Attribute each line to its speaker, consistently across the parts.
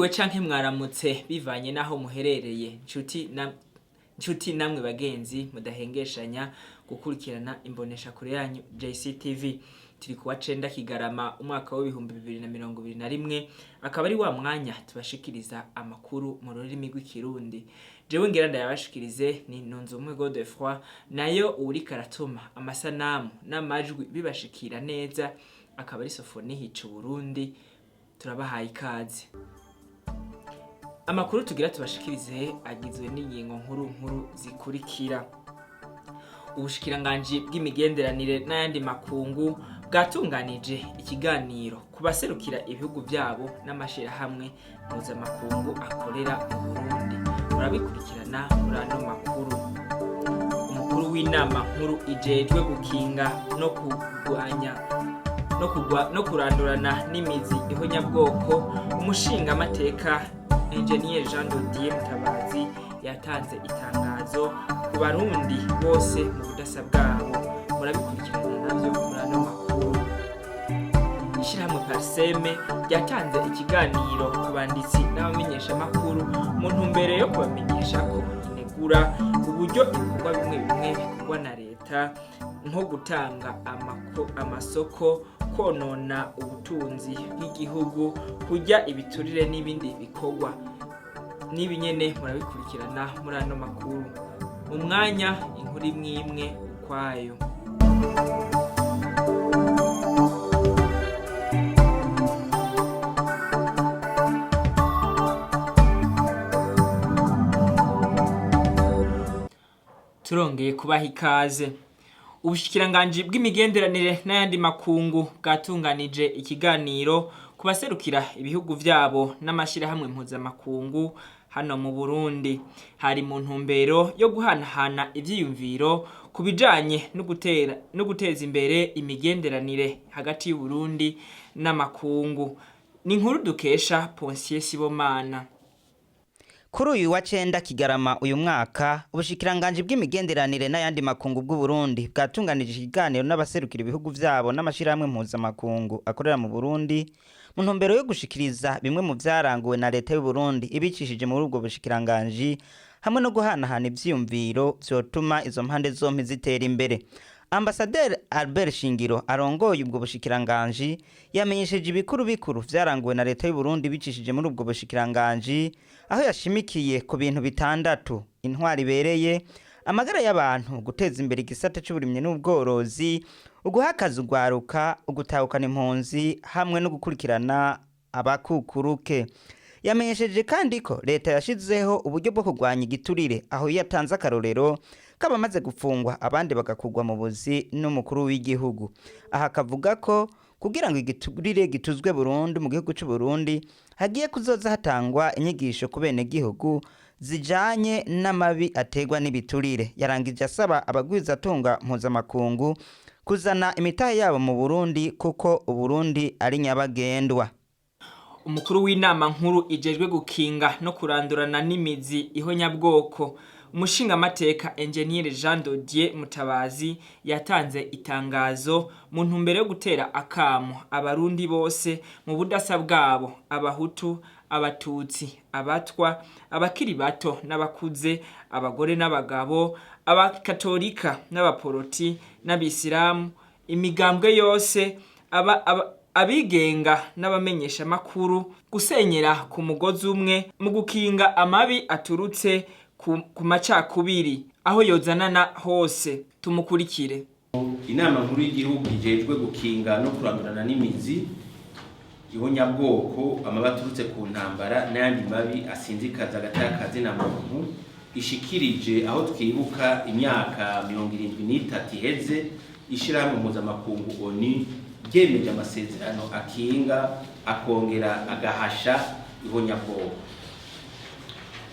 Speaker 1: Mwiriwe canke mwaramutse bivanye naho muherereye nshuti namwe bagenzi mudahengeshanya gukurikirana imbonesha kure yanyu JCTV. Turi kuwa 9 Kigarama umwaka wa 2021 akaba ari wa mwanya tubashikiriza amakuru mu rurimi rw'ikirundi. Jewe ngira ndayabashikirize ni Nunzumwe Godefroid, nayo uri karatuma amasanamu n'amajwi bibashikira neza akaba ari Sofoni hicu Burundi. Turabahaye ikaze. Amakuru tugira tubashikirize agizwe n'ingingo nkuru zikurikira. Ubushikiranganji bw'imigenderanire n'ayandi makungu bwatunganije ikiganiro kubaserukira ibihugu byabo n'amashirahamwe mpuzamakungu akorera mu Burundi. Murabikurikirana muri ano makuru. Umukuru w'inama nkuru ijejwe gukinga no kurwanya no kurandurana n'imizi ihonyabwoko, umushinga amateka Engineer Jean Dodier Mutabazi yatanze itangazo ku barundi bose mu budasa bwabo. Murabikurikirana navyo muri ano makuru. Ishirahamwe Parseme ryatanze ikiganiro ku banditsi n'abamenyesha makuru mu ntumbero yo kubamenyesha ko inegura uburyo ibikorwa bimwe bikorwa na leta nko gutanga amasoko, konona ubutunzi bw'igihugu, kujya ibiturire n'ibindi bikorwa. Nibinyene murabikurikirana muri ano makuru. Mu mwanya inkuru imwe ukwayo. Turongeye kubaha ikaze. Ubushikiranganji bw'imigenderanire n'ayandi makungu bwatunganije ikiganiro kubaserukira ibihugu byabo n'amashirahamwe mpuzamakungu hano mu Burundi. Hari mu ntumbero yo guhanahana ivyiyumviro kubijanye no guteza imbere imigenderanire hagati y'u Burundi n'amakungu. Ni inkuru dukesha Ponsier Sibomana.
Speaker 2: Kuri uyu wa 9 Kigarama uyu mwaka, ubushikiranganji bw'imigenderanire n'ayandi makungu bw'u Burundi bwatunganije ikiganiro n'abaserukira ibihugu byabo n'amashirahamwe mpuzamakungu akorera mu Burundi mu ntumbero yo gushikiriza bimwe mu vyaranguwe na leta y'u Burundi ibicishije muri ubwo bushikiranganji, hamwe no guhanahana ivyiyumviro vyotuma izo mpande zompi zitera imbere. Ambassadeur Albert Shingiro arongoye ubwo bushikiranganji yamenyesheje ibikuru vyaranguwe na leta y'u Burundi bicishije muri ubwo bushikiranganji, aho yashimikiye ku bintu bitandatu: intwari ibereye, amagara y'abantu, guteza imbere igisata c'uburimyi n'ubworozi, uguhakaza ugwaruka, ugutahukana impunzi, hamwe no gukurikirana abakukuruke. Yamenyesheje kandi ko leta yashizeho uburyo bwo kurwanya igiturire, aho yatanze akarorero kabamaze gufungwa abandi bagakugwa mu buzi n'umukuru w'igihugu. Aha kavuga ko kugira ngo igiturire gituzwe burundu mu gihugu cy'u Burundi hagiye kuzoza hatangwa inyigisho ku bene gihugu zijanye n'amabi ategwa n'ibiturire. Yarangije asaba abagwizatunga mpuzamakungu kuzana imitahe yabo mu Burundi kuko u Burundi ari nyabagendwa.
Speaker 1: Umukuru w'inama nkuru ijejwe gukinga no kurandurana n'imizi ihonyabwoko, umushinga amateka Engineer Jean Dodier Mutabazi yatanze itangazo mu ntumbero yo gutera akamo abarundi bose mu budasa bwabo: abahutu, abatutsi, abatwa, abakiri bato n'abakuze, abagore n'abagabo, abakatolika n'abaporoti n'abisilamu, imigambwe yose, abigenga n'abamenyesha makuru, gusenyera ku mugozi umwe mu gukinga amabi aturutse ku macakubiri aho yozanana hose. Tumukurikire.
Speaker 3: Inama nkuru y'igihugu ijejwe gukinga no kurandurana n'imizi ihonyabwoko, amabi aturutse ku ntambara n'ayandi mabi asinzikaza agatakazi na muntu, ishikirije aho twibuka imyaka 73 iheze ishirahamwe mpuzamakungu ONU ryemeje amasezerano akinga akongera agahasha ihonyabwoko.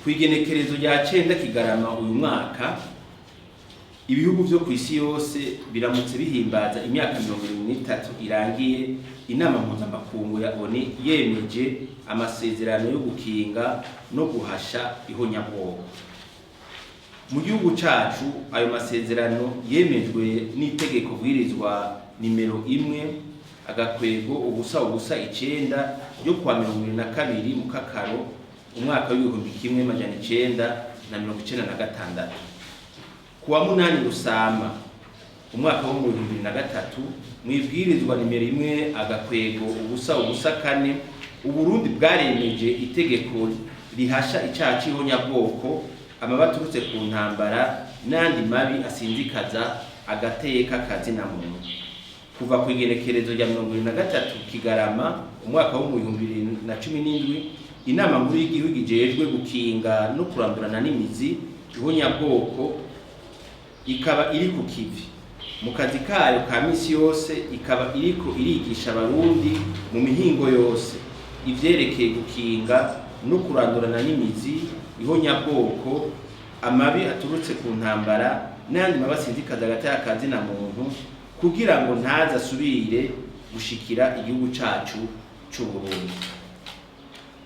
Speaker 3: Kwigenekerezo rya 9 Kigarama uyu mwaka, ibihugu byo kwisi yose biramutse bihimbaza imyaka 23 irangiye inama mpuzamakungu ya ONU yemeje amasezerano yo gukinga no guhasha ihonyabwoko. Mu gihugu cacu ayo masezerano yemejwe n'itegeko bwirizwa nimero 1 agakwego ubusa 9 yo kwa 2022 mu Kakaro umwaka w'1996. Kuwa 8 Rusama umwaka wa 2003 mwibwirizwa nimero 1 agakwego ubusa 4 Uburundi bwaremeje itegeko rihasha icyaha cy'ihonyabwoko amabaturutse ku ntambara n'andi mabi asinzikaza agateka kazina muntu. Kuva ku igenekerezo rya 23 Kigarama umwaka wa 2017 inama nkuru y'igihugu ijejwe gukinga no kurandurana n'imizi ihonyabwoko ikaba iri ku kivi mu kazi kayo ka misi yose, ikaba iriko irigisha abarundi mu mihingo yose ivyerekeye gukinga no kurandurana n'imizi ihonyabwoko amabi aturutse ku ntambara n'andi mabasinzikaza agateka kazina muntu kugira ngo ntaza asubire gushikira igihugu cacu c'u Burundi.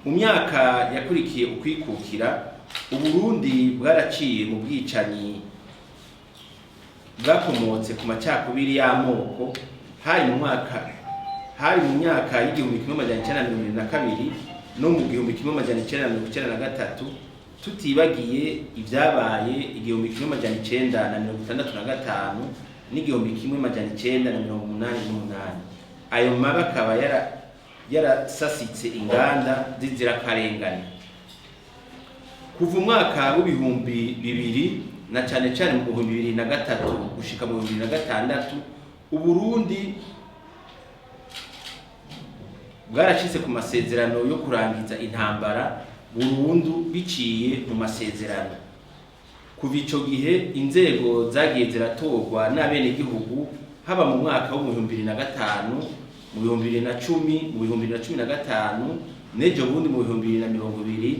Speaker 3: Mu myaka yakurikiye ukwikukira Uburundi bwaraciye mu bwicanyi bwakomotse ku macakubiri y'amoko hari mu myaka y'igihumbi 1922 no mu gihumbi 1993, tutibagiye ibyabaye igihumbi 1965 n'igihumbi 1988. Ayo mabi akaba yarasasitse inganda z'inzirakarengane. Kuva umwaka w'ibihumbi 2000 na cyane cyane mu 2003 gushika mu 2006 Uburundi bwarashyize ku masezerano yo kurangiza intambara burundu biciye mu masezerano. Kuva ico gihe inzego zagiye ziratorwa n'abenegihugu haba mu mwaka wa 2005, mu 2010, mu 2015 n'ejo bundi mu 2020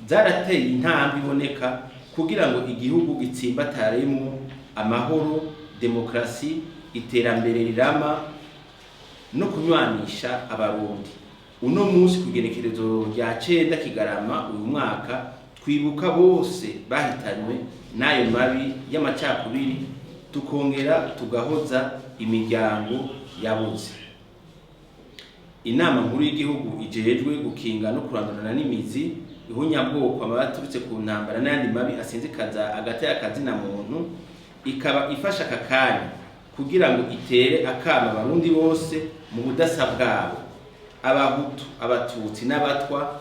Speaker 3: zarateye intambwe iboneka kugira ngo igihugu gitsimbataremo amahoro, demokrasi, iterambere rirama no kunywanisha abarundi. Uno munsi kugenekerezo rya 9 Kigarama uyu mwaka twibuka bose bahitanywe n'ayo mabi y'amacakubiri, tukongera tugahoza imiryango yabuze. Inama nkuru y'igihugu ijejwe gukinga no kurandurana n'imizi ihonyabwoko amabaturutse ku ntambara n'andi mabi asinzikaza agateka kazina muntu ikaba ifasha akakanya kugira ngo itere akama abarundi bose mu budasa bwabo, abahutu, abatutsi n'abatwa,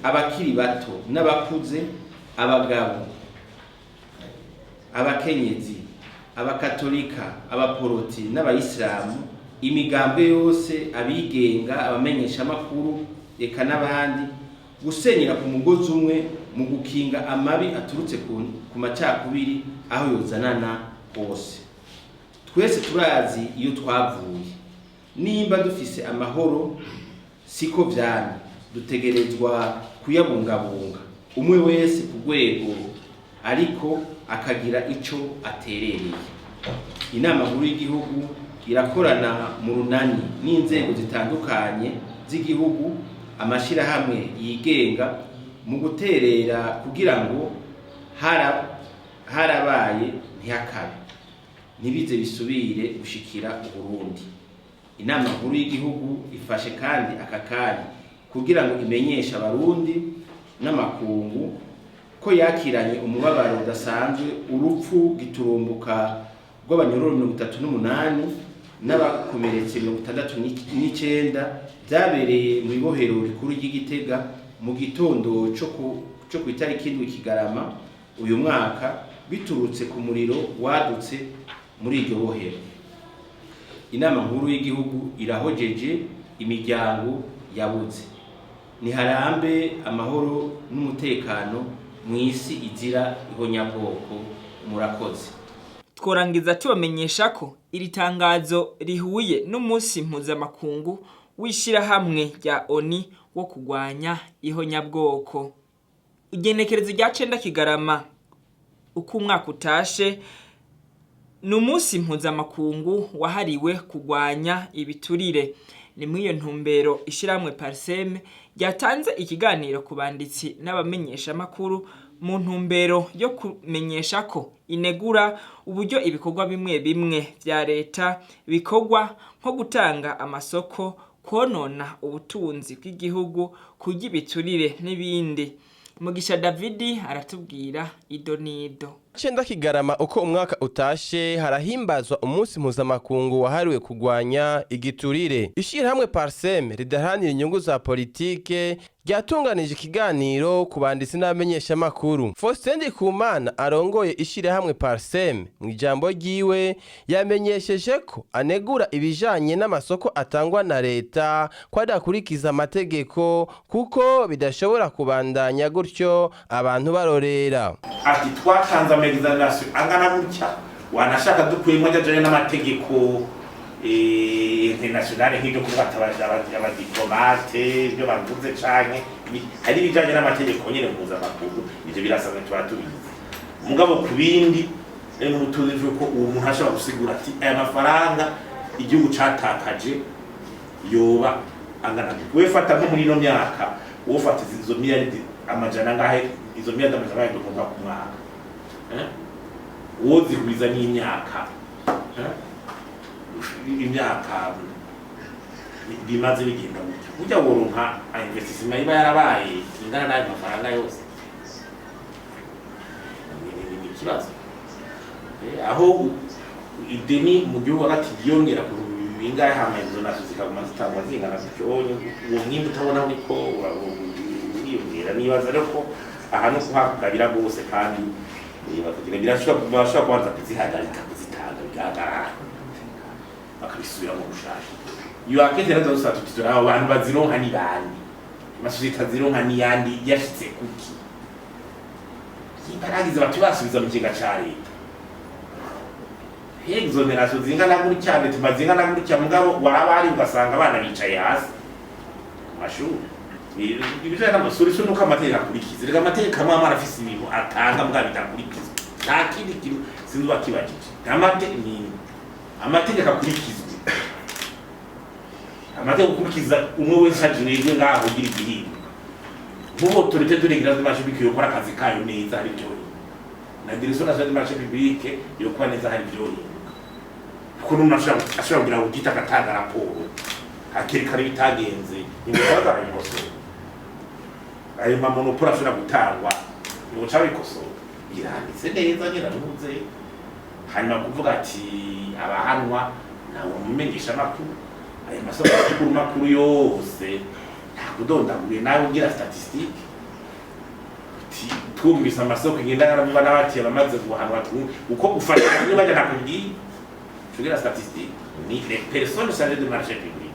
Speaker 3: abakiri bato n'abakuze, abagabo, abakenyezi, abakatolika, abaporoti n'abayisilamu, imigambwe yose, abigenga, abamenyesha makuru eka n'abandi, gusenyera ku mugozi umwe mu gukinga amabi aturutse ku macakubiri aho yozanana hose. Twese turazi iyo twavuye, nimba dufise amahoro siko vyane, dutegerezwa kuyabungabunga umwe wese ku rwego ariko akagira ico aterereye. Inama nkuru y'igihugu irakorana mu runani n'inzego zitandukanye z'igihugu, amashirahamwe yigenga mu guterera kugira ngo harabaye ntihakabe, ntibize bisubire gushikira Uburundi. Inama nkuru y'igihugu ifashe kandi akakanya kugira ngo imenyeshe abarundi n'amakungu ko yakiranye umubabaro udasanzwe urupfu giturumbuka rw'abanyororo 38 n'abakomeretse 69 byabereye mu ibohero rikuru ry'Igitega mu gitondo cyo ku itariki 7 Kigarama uyu mwaka, biturutse ku muriro wadutse muri iryo bohero. Inama nkuru y'igihugu irahojeje imiryango yabuze. Niharambe amahoro n'umutekano mw'isi izira ihonyabwoko. Murakoze.
Speaker 1: Tworangiza tubamenyesha ko iri tangazo rihuye n'umunsi mpuzamakungu w'ishirahamwe rya ONU wo kugwanya ihonyabwoko. Igenekerezo rya 9 Kigarama uko umwaka utashe ni umunsi mpuzamakungu wahariwe kugwanya ibiturire. Ni muri iyo ntumbero ishirahamwe Parseme ryatanze ikiganiro ku banditsi n'abamenyesha makuru mu ntumbero yo kumenyesha ko inegura uburyo ibikorwa bimwe bimwe vya leta bikorwa nko gutanga amasoko, konona ubutunzi bw'igihugu, kurya ibiturire n'ibindi. Mugisha Davidi aratubwira ido nido.
Speaker 4: Cenda Kigarama uko umwaka utashe harahimbazwa umunsi mpuzamakungu wahariwe kurwanya igiturire. Ishirahamwe Parsem ridaharanira inyungu za politike ryatunganije ikiganiro ku banditsi n'abamenyesha makuru. Faustin Ndikumana arongoye ishirahamwe Parsem mu ijambo ryiwe yamenyesheje ko anegura ibijanye n'amasoko atangwa na leta ko adakurikiza amategeko kuko bidashobora kubandanya gutyo abantu barorera.
Speaker 5: Ati twatanze amexamination angana gutya wanashaka dukuyemo ajanye n'amategeko internationale nk'ibyo kubatabaje abadiplomate ibyo bavuze canke hari bijanye n'amategeko nyene mpuzamakungu ivyo birasanzwe twatubizi mugabo ku bindi mutuzi ko uwo muntu ashobora gusigura ati aya mafaranga igihugu catakaje yoba angana we fata nko muri no myaka wo fata izo miliyari amajana ngahe izo miliyari amajana ngahe dukumva ku mwaka wo zigwiza n'imyaka imyaka bimaze bigenda gutya burya woronka investissement iba yarabaye ingana n'ayo mafaranga yose ni ikibazo aho ideni mu gihugu hagati yongera ku bingahe hama izo nazo zikaguma zitangwa zingana gutyo uwo mwimbu utabona uriko uriyongera nibaza rero ko aha no kuhagabira rwose kandi bakagira birashobora kubanza kuzihagarika kuzitanga bigaragara bakabisubira mu gushaka iyo akete nazo usatu tutura abantu bazironka ni bandi amasosiyete azironka ni yandi yashitse kuki imbaragize batu basubiza mu kinga ca leta exoneration zingana muri cyane tumazingana muri cya mugabo warabari ugasanga abana bicaye hasi mashuri ibijanye n'amasuri so nuko amategeko akurikiza rega amategeko amwe amara afise ibintu atanga mugabo bitakurikiza nta kindi kintu sinzi bakibajije amategeko akurikizwa amategeko akurikiza umwe wese ajurejwe ngaho ugira igihimba nk'ubu autorité de régulation de marché public yokora akazi kayo neza hari byo na direction nationale de marché public yokora neza hari byo kuko n'umuntu ashobora kugira ubwita agatanga raporo akerekana bitagenze nimubaza arabikosora ayo mamonopole ashobora gutangwa nimuca bikosora iranditse neza nyiraruze hanyuma kuvuga ati abahanwa nawe umumenyesha makuru ayo masoko makuru yose kudondagure nawe ugira statistique twumvise amasoko ngenda yaravuga n'abati abamaze guhanwa uko ufasha niba bajya nakubwiye tugira statistique ni les personnes chargées de marché public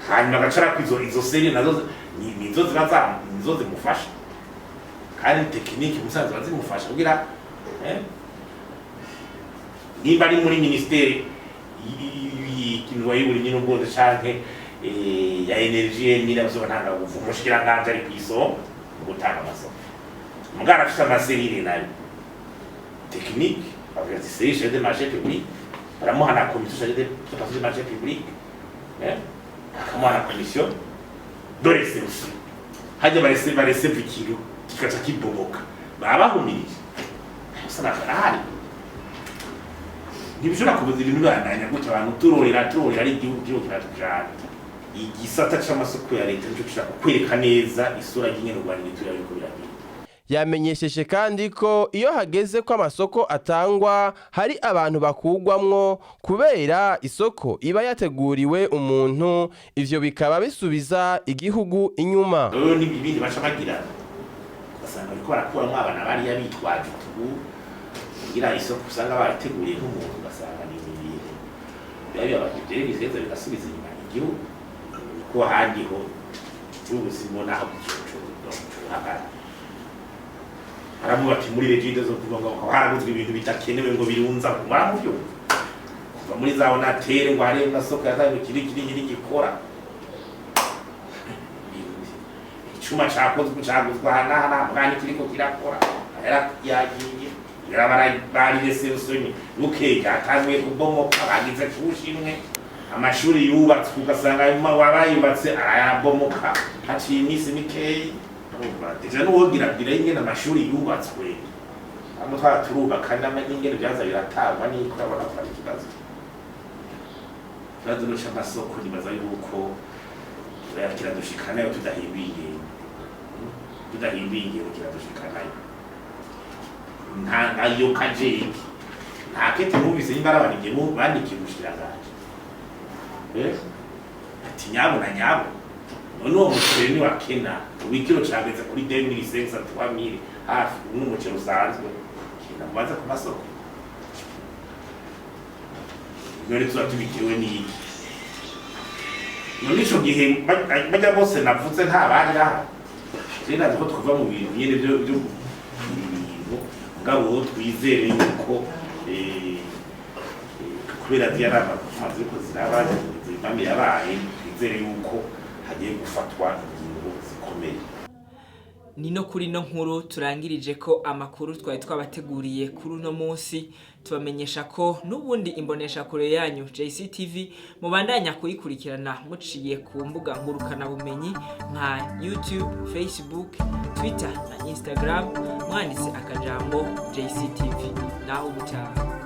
Speaker 5: hanyuma gacara kwizo izo serie nazo nizo zimufasha kandi technique musanzwe bazimufasha kugira nimba ari muri ministeri y'kinwa y'uburimyi n'ubworozi canke ya energie n'iravuzo ntanga uvuga mushikira nganje ari kwiso gutanga amasoko mugara afite amaserire nayo technique avec des chefs de marché public baramuha na commission chargée de marché public akamuha na commission de réception hajya barese ikintu kikaca kiboboka babahumirije usana karahari ntibishobora kubuza ibintu birananya gutya abantu turorera ari igihugu kiratujana igisata c'amasoko ya leta nico gishaka kwereka neza isura y'ingene Rwanda iturira yuko biragenda.
Speaker 4: Yamenyesheje kandi ko iyo hageze ko amasoko atangwa hari abantu bakugwamwo kubera isoko iba yateguriwe umuntu, ivyo bikaba bisubiza igihugu inyuma.
Speaker 5: Ni ibindi baca bagira basanga ariko barakuramwo abana bari yabitwaje tubu kugira isoko usanga barateguriye nk'umuntu basanga ni ibintu biba abagere bizeza bigasubiza inyuma igihugu ko handiho ubuzima naho hagara aravuga ati muri regide zo kuvuga ngo haraguzwe ibintu bitakenewe ngo birunza kumara mu byo kuva muri za onatere ngo hari amasoko yazaye kiri gikora icuma caguzwe hana mwani kiriko kirakora era yagiye bari reserusoni ukega atangwe kubomoka bagize kushimwe amashuri yubatswe ugasanga wabayubatse arabomoka haciye iminsi mikeyi deja n'uwogira ingene amashuri yubatswe amwe twaturubaka n'ingene byaza biratangwa n'iko urabona ko ari ikibazo c'amasoko nibaza yuko kiradushikanayo tudahimbiye kiradushikanayo ntayo kajeki nta kete numvise nyimara abanije bandikiye ubushikiranganje ati nyabo na nyabo none uwo muceri ni wakena ubikiro cageze kuri 2500 3000 hafi n'umuceri usanzwe kinamubaza ku masoko none tuzatubikiwe n'iki none ico gihe bajya bose navuze nta bari aha rero ko twava mu bintu nyene byo ngabo twizere yuko kubera diarama maze ko zirabaje zibamye yabaye twizere yuko hagiye gufatwa ingingo zikomeye.
Speaker 1: Ni no kuri no nkuru turangirije ko amakuru twari twabateguriye kuri uno munsi tubamenyesha ko nubundi imbonesha kure yanyu JCTV mubandanya kuyikurikirana muciye ku mbuga ngurukana bumenyi nka YouTube, Facebook, Twitter na Instagram mwanditse akajambo JCTV naho gutaha.